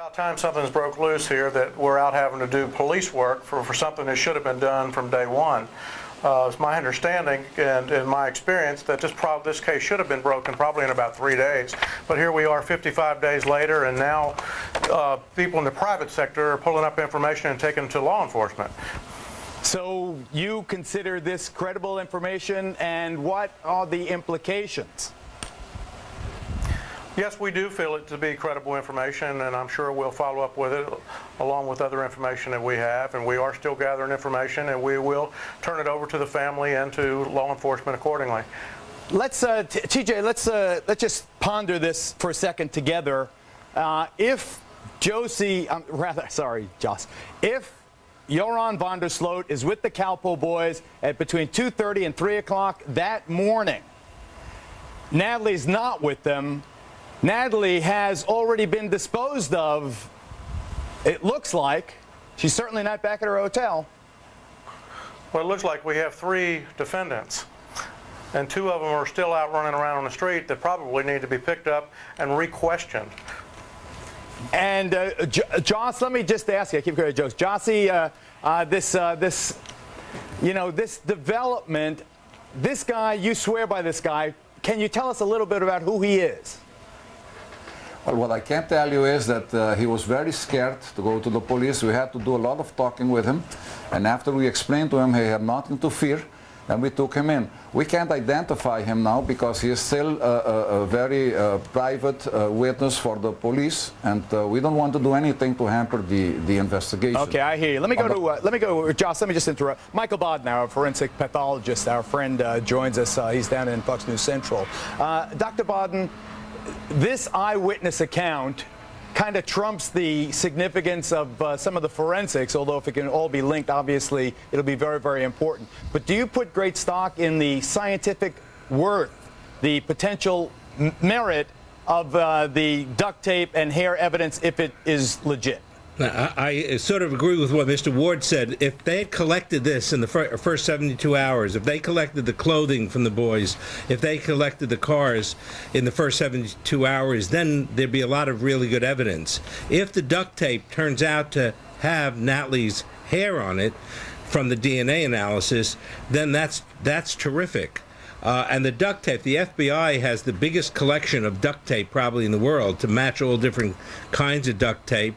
About time something's broke loose here that we're out having to do police work for something that should have been done from day one. It's my understanding and in my experience that this case should have been broken probably in about 3 days. But here we are 55 days later, and now people in the private sector are pulling up information and taking it to law enforcement. So you consider this credible information, and what are the implications? Yes, we do feel it to be credible information, and I'm sure we'll follow up with it along with other information that we have. And we are still gathering information, and we will turn it over to the family and to law enforcement accordingly. Let's, TJ, let's just ponder this for a second together. If Josie, Joss, if Joran van der Sloot is with the Kalpo boys at between 2:30 and 3 o'clock that morning, Natalie's not with them. Natalie has already been disposed of, it looks like. She's certainly not back at her hotel. Well, it looks like we have 3 defendants, and 2 of them are still out running around on the street that probably need to be picked up and re-questioned. And Joss, let me just ask you, I keep going to jokes. Jossie, this development, this guy, you swear by this guy. Can you tell us a little bit about who he is? Well, what I can tell you is that he was very scared to go to the police. We had to do a lot of talking with him. And after we explained to him he had nothing to fear, then we took him in. We can't identify him now because he is still a very private witness for the police, and we don't want to do anything to hamper the investigation. Okay, I hear you. Let me go, Joss, let me just interrupt. Michael Bodden, our forensic pathologist, our friend, joins us. He's down in Fox News Central. Dr. Bodden, this eyewitness account kind of trumps the significance of some of the forensics, although if it can all be linked, obviously, it'll be very, very important. But do you put great stock in the scientific worth, the potential merit of the duct tape and hair evidence if it is legit? I sort of agree with what Mr. Ward said. If they had collected this in the first 72 hours, if they collected the clothing from the boys, if they collected the cars in the first 72 hours, then there'd be a lot of really good evidence. If the duct tape turns out to have Natalie's hair on it from the DNA analysis, then that's terrific. And the duct tape, the FBI has the biggest collection of duct tape probably in the world to match all different kinds of duct tape.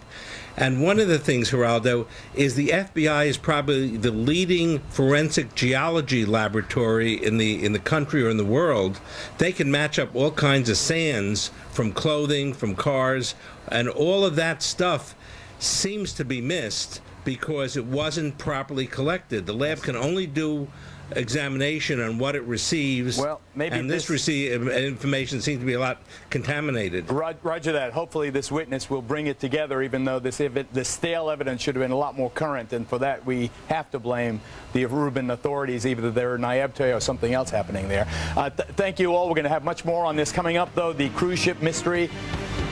And one of the things, Geraldo, is the FBI is probably the leading forensic geology laboratory in the country or in the world. They can match up all kinds of sands from clothing, from cars, and all of that stuff seems to be missed because it wasn't properly collected. The lab can only do examination on what it receives, and this information seems to be a lot contaminated. Roger that. Hopefully this witness will bring it together, even though the stale evidence should have been a lot more current, and for that we have to blame the Aruban authorities, either they're naivete or something else happening there. Thank you all. We're going to have much more on this coming up, though, the cruise ship mystery.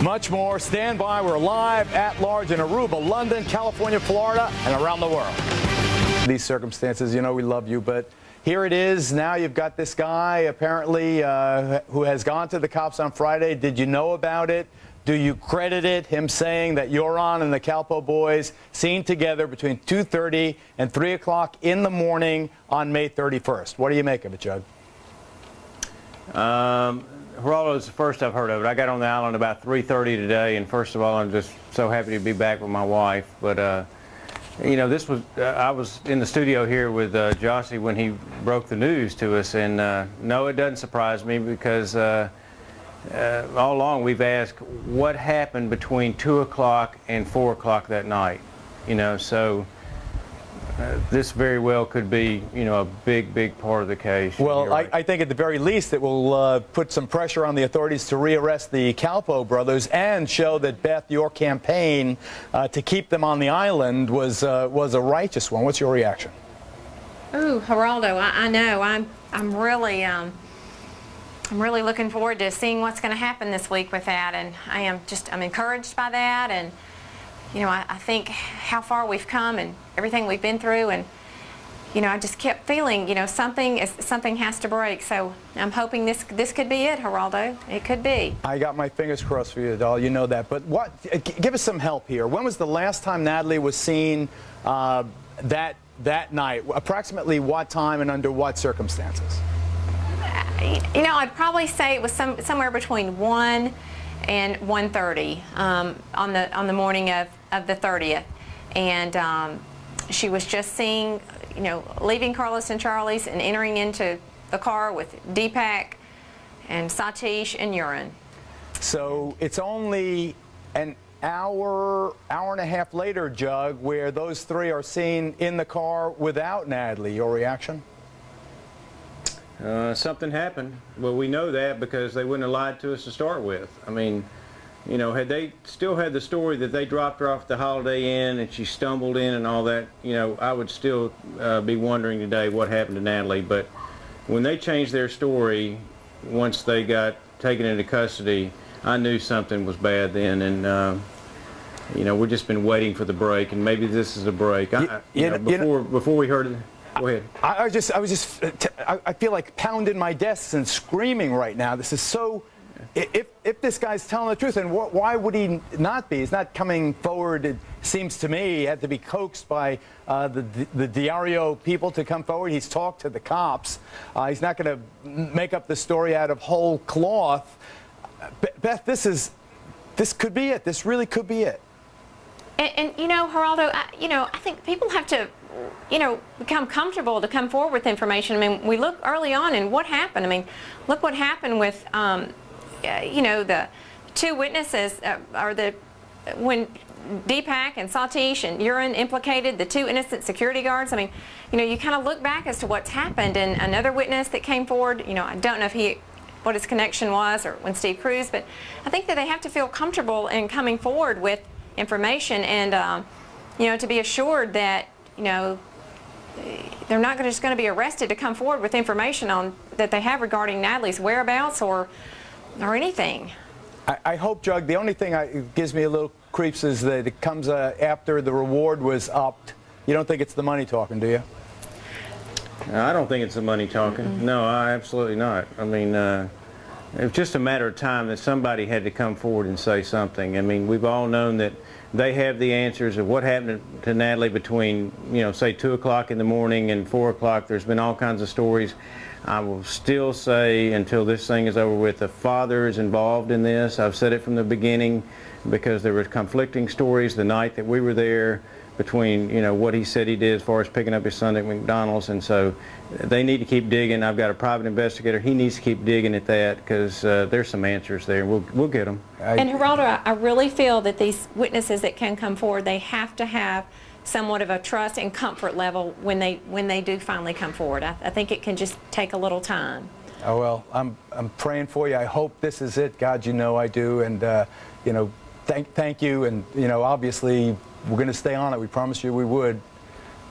Much more. Stand by. We're live at large in Aruba, London, California, Florida, and around the world. These circumstances, you know we love you, but here it is. Now you've got this guy, apparently, who has gone to the cops on Friday. Did you know about it? Do you credit it, him saying that Joran and the Kalpo boys seen together between 2:30 and 3 o'clock in the morning on May 31st? What do you make of it, Jug? Geraldo is the first I've heard of it. I got on the island about 3:30 today, and first of all, I'm just so happy to be back with my wife. But you know, this was I was in the studio here with Jossie when he broke the news to us, and no, it doesn't surprise me because all along we've asked what happened between 2 o'clock and 4 o'clock that night. You know, so this very well could be, you know, a big part of the case. Well, right. I think at the very least it will put some pressure on the authorities to rearrest the Kalpo brothers and show that, Beth, your campaign to keep them on the island was a righteous one. What's your reaction? Ooh, Geraldo, I know. I'm really looking forward to seeing what's going to happen this week with that, and I'm encouraged by that, and you know, I think how far we've come and everything we've been through, and I just kept feeling, something has to break. So I'm hoping this could be it, Geraldo. It could be. I got my fingers crossed for you, doll. You know that. But give us some help here. When was the last time Natalie was seen that night? Approximately what time and under what circumstances? I'd probably say it was somewhere between 1 and 1:30 on the morning of the 30th, and she was just seeing, leaving Carlos and Charlie's and entering into the car with Deepak and Satish and Urine. So it's only an hour and a half later, Jug, where those three are seen in the car without Natalie. Your reaction? Something happened. Well, we know that because they wouldn't have lied to us to start with. I mean, had they still had the story that they dropped her off at the Holiday Inn and she stumbled in and all that, I would still be wondering today what happened to Natalie. But when they changed their story, once they got taken into custody, I knew something was bad then. And, we've just been waiting for the break, and maybe this is a break. Before we heard it. Go ahead. I feel like pounding my desk and screaming right now. This is so. If this guy's telling the truth, and why would he not be? He's not coming forward. It seems to me he had to be coaxed by the Diario people to come forward. He's talked to the cops. He's not going to make up the story out of whole cloth. Beth, this could be it. This really could be it. And Geraldo, I think people have to, become comfortable to come forward with information. I mean, we look early on and what happened. I mean, look what happened with, the two witnesses, when Deepak and Satish and Urine implicated the two innocent security guards. I mean, you kind of look back as to what's happened. And another witness that came forward, I don't know what his connection was or when Steve Cruz, but I think that they have to feel comfortable in coming forward with information and, to be assured that, they're not just going to be arrested to come forward with information that they have regarding Natalie's whereabouts or anything. I hope, Jug, the only thing gives me a little creeps is that it comes after the reward was upped. You don't think it's the money talking, do you? I don't think it's the money talking. Mm-hmm. No, absolutely not. I mean, it was just a matter of time that somebody had to come forward and say something. I mean, we've all known that they have the answers of what happened to Natalie between, say 2 o'clock in the morning and 4 o'clock. There's been all kinds of stories. I will still say, until this thing is over with, the father is involved in this. I've said it from the beginning because there were conflicting stories the night that we were there between, what he said he did as far as picking up his son at McDonald's. And so they need to keep digging. I've got a private investigator. He needs to keep digging at that because there's some answers there. We'll get them. And Geraldo, I really feel that these witnesses that can come forward, they have to have somewhat of a trust and comfort level when they do finally come forward. I think it can just take a little time. Oh, well, I'm praying for you. I hope this is it. God, I do. And, thank you. And, obviously, we're going to stay on it. We promised you we would.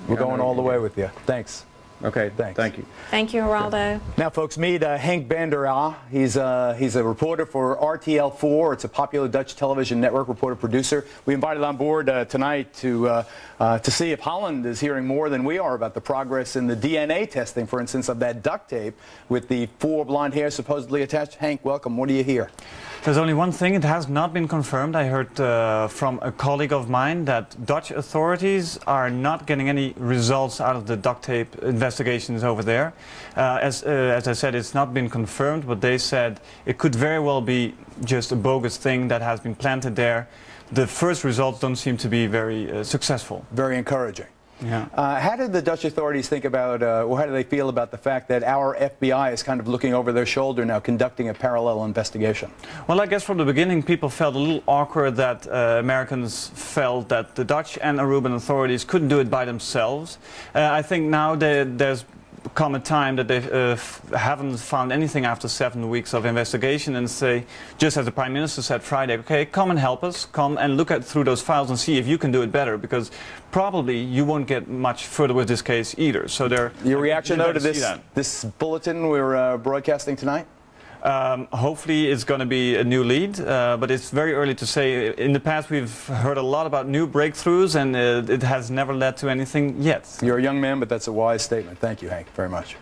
We're going all the way with you. Thanks. Okay, thanks. Thank you. Thank you, Geraldo. Now, folks, meet Henk Bandera. He's a reporter for RTL4. It's a popular Dutch television network, reporter-producer. We invited on board tonight to see if Holland is hearing more than we are about the progress in the DNA testing, for instance, of that duct tape with the 4 blonde hairs supposedly attached. Henk, welcome. What do you hear? There's only one thing. It has not been confirmed. I heard from a colleague of mine that Dutch authorities are not getting any results out of the duct tape investigations over there. As I said, it's not been confirmed, but they said it could very well be just a bogus thing that has been planted there. The first results don't seem to be very successful. Very encouraging. Yeah. How did the Dutch authorities think about, or how do they feel about the fact that our FBI is kind of looking over their shoulder now, conducting a parallel investigation? Well, I guess from the beginning people felt a little awkward that Americans felt that the Dutch and Aruban authorities couldn't do it by themselves. I think now there's come a time that they haven't found anything after 7 weeks of investigation and say, just as the Prime Minister said Friday, okay, come and help us, come and look through those files and see if you can do it better, because probably you won't get much further with this case either. So your reaction though to this bulletin we're broadcasting tonight? Hopefully it's going to be a new lead, but it's very early to say. In the past we've heard a lot about new breakthroughs, and it has never led to anything yet. You're a young man, but that's a wise statement. Thank you, Hank, very much.